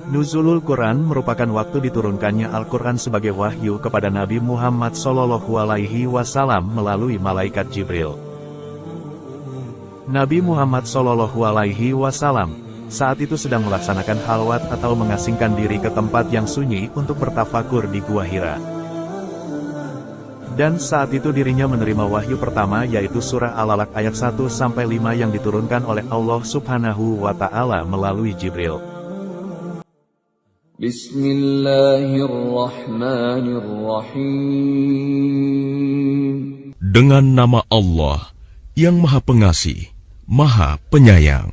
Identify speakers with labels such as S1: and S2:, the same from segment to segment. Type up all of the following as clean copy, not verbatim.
S1: Nuzulul Quran merupakan waktu diturunkannya Al-Quran sebagai wahyu kepada Nabi Muhammad SAW melalui malaikat Jibril. Nabi Muhammad SAW saat itu sedang melaksanakan halwat atau mengasingkan diri ke tempat yang sunyi untuk bertafakur di Gua Hira. Dan saat itu dirinya menerima wahyu pertama yaitu surah Al-Alaq ayat 1-5 yang diturunkan oleh Allah Subhanahu wa Ta'ala melalui Jibril.
S2: Bismillahirrahmanirrahim.
S3: Dengan nama Allah yang Maha Pengasih, Maha Penyayang.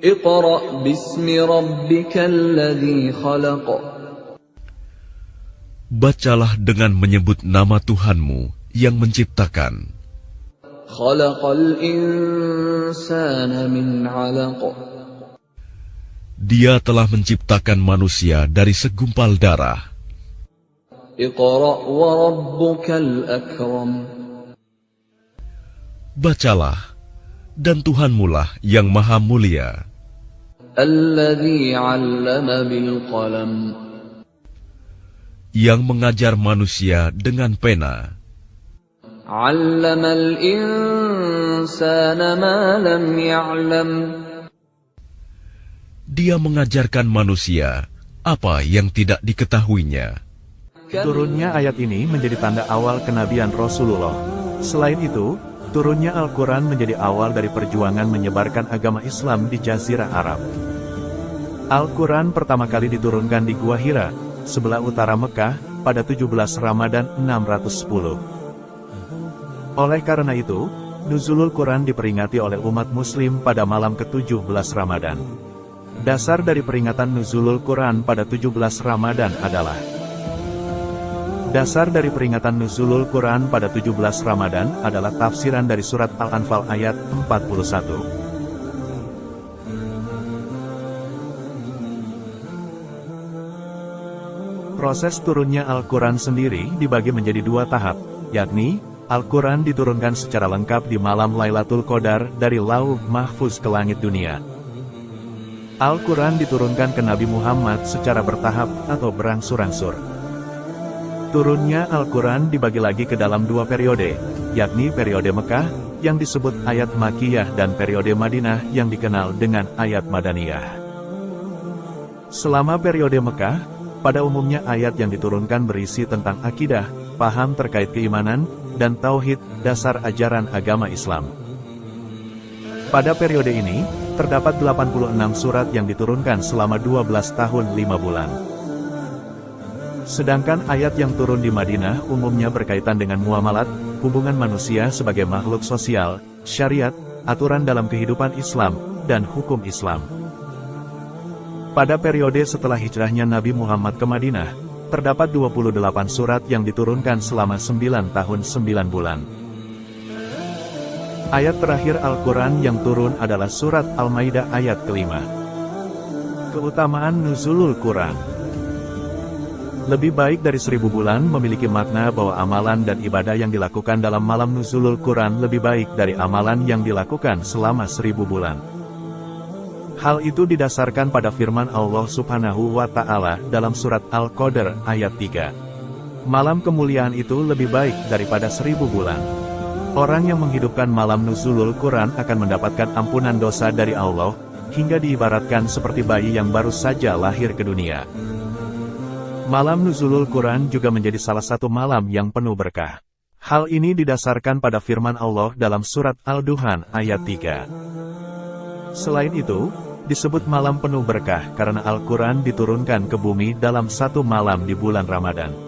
S2: Iqra' bismi rabbikal ladzi khalaq.
S3: Bacalah dengan menyebut nama Tuhanmu yang menciptakan.
S2: Khalaqal insana min 'alaq.
S3: Dia telah menciptakan manusia dari segumpal darah.
S2: Iqra' wa rabbukal akram.
S3: Bacalah, dan Tuhanmulah yang Maha Mulia.
S2: Alladzi 'allama bil qalam.
S3: Yang mengajar manusia dengan pena.
S2: 'Allamal insana ma lam ya'lam.
S3: Dia mengajarkan manusia apa yang tidak diketahuinya.
S1: Turunnya ayat ini menjadi tanda awal kenabian Rasulullah. Selain itu, turunnya Al-Quran menjadi awal dari perjuangan menyebarkan agama Islam di Jazirah Arab. Al-Quran pertama kali diturunkan di Gua Hira, sebelah utara Mekah, pada 17 Ramadan 610. Oleh karena itu, Nuzulul Quran diperingati oleh umat muslim pada malam ke-17 Ramadan. Dasar dari peringatan Nuzulul Quran pada 17 Ramadan adalah tafsiran dari surat Al-Anfal ayat 41. Proses turunnya Al-Quran sendiri dibagi menjadi dua tahap, yakni, Al-Quran diturunkan secara lengkap di malam Lailatul Qadar dari Lauh Mahfuz ke langit dunia. Al-Quran diturunkan ke Nabi Muhammad secara bertahap atau berangsur-angsur. Turunnya Al-Quran dibagi lagi ke dalam dua periode, yakni periode Mekah, yang disebut ayat Makkiyah dan periode Madinah yang dikenal dengan ayat Madaniyah. Selama periode Mekah, pada umumnya ayat yang diturunkan berisi tentang akidah, paham terkait keimanan, dan tauhid, dasar ajaran agama Islam. Pada periode ini, terdapat 86 surat yang diturunkan selama 12 tahun 5 bulan. Sedangkan ayat yang turun di Madinah umumnya berkaitan dengan muamalat, hubungan manusia sebagai makhluk sosial, syariat, aturan dalam kehidupan Islam, dan hukum Islam. Pada periode setelah hijrahnya Nabi Muhammad ke Madinah, terdapat 28 surat yang diturunkan selama 9 tahun 9 bulan. Ayat terakhir Al-Quran yang turun adalah surat Al-Maidah ayat ke-5. Keutamaan Nuzulul Quran. Lebih baik dari 1000 bulan memiliki makna bahwa amalan dan ibadah yang dilakukan dalam malam Nuzulul Quran lebih baik dari amalan yang dilakukan selama 1000 bulan. Hal itu didasarkan pada firman Allah Subhanahu wa Ta'ala dalam surat Al-Qadr ayat 3. Malam kemuliaan itu lebih baik daripada 1000 bulan. Orang yang menghidupkan malam Nuzulul Quran akan mendapatkan ampunan dosa dari Allah, hingga diibaratkan seperti bayi yang baru saja lahir ke dunia. Malam Nuzulul Quran juga menjadi salah satu malam yang penuh berkah. Hal ini didasarkan pada firman Allah dalam surat Al-Duhan ayat 3. Selain itu, disebut malam penuh berkah karena Al-Quran diturunkan ke bumi dalam satu malam di bulan Ramadan.